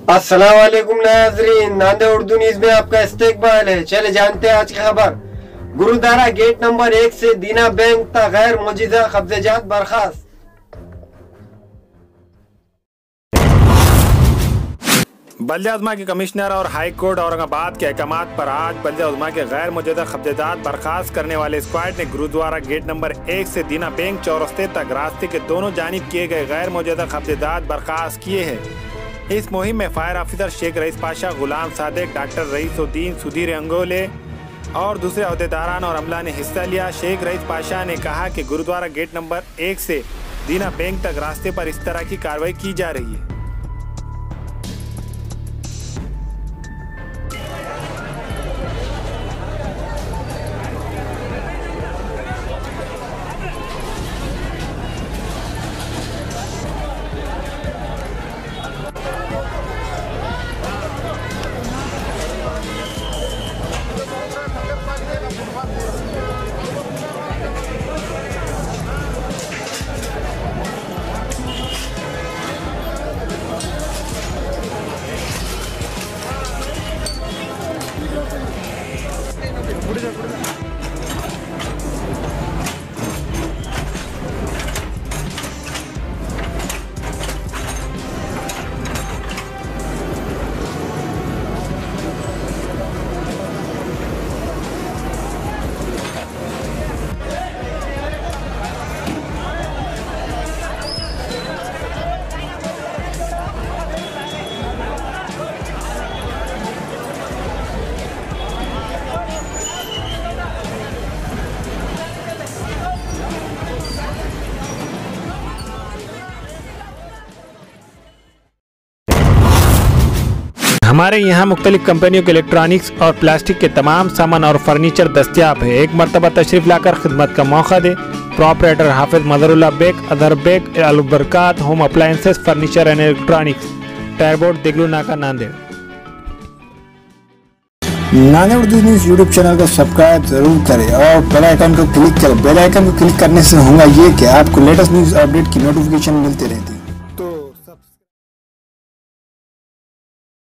अस्सलाम वालेकुम नाज़रीन, नांदे उर्दू न्यूज़ में आपका इस्तकबाल है। चले जानते हैं आज की खबर। गुरुद्वारा गेट नंबर 1 से दीना बैंक तक गैर मौजूदा कब्जेजात बर्खास्त। बल्दिया उज़्मा के कमिश्नर और हाई कोर्ट औरंगाबाद के अहकामात पर आज बल्दिया उज़्मा के गैर मौजूदा कब्जेजात बर्खास्त करने वाले स्क्वाड ने गुरुद्वारा गेट नंबर 1 से दीना बैंक चौरस्ते तक रास्ते के दोनों जानिब किए गए गैर मौजूदा कब्जेजात बर्खास्त किए हैं। इस मुहिम में fire officer Sheikh rice Pasha, गुलाम सादिक, डॉक्टर रईसुद्दीन, सुधीर अंगोले और दूसरे अहदेदारान और अमला ने हिस्सा लिया। शेख रईस पाशा ने कहा कि गुरुद्वारा गेट नंबर 1 से दीना बैंक तक रास्ते पर इस तरह की कार्रवाई की जा रही है। हमारे यहाँ मुख्तलिफ कंपनियों के इलेक्ट्रॉनिक्स और प्लास्टिक के तमाम सामान और फर्नीचर दस्तियाब है। एक मरतबा तशरीफ लाकर खिदमत का मौका दे। प्रोपराइटर हाफिज मदरुल्लाह बेग, अदर Baig, Albarkat home appliances, furniture and electronics, tyre board, Deglur Naka, Nanded. Nanded Urdu news YouTube channel को सब्सक्राइब जरूर करें और बेल आइकन को क्लिक करें। बेल आइकन को क्लिक करने से होगा ये कि आपको लेटेस्ट न्यूज़ अपडेट की नोटिफिकेशन मिलती रहती है।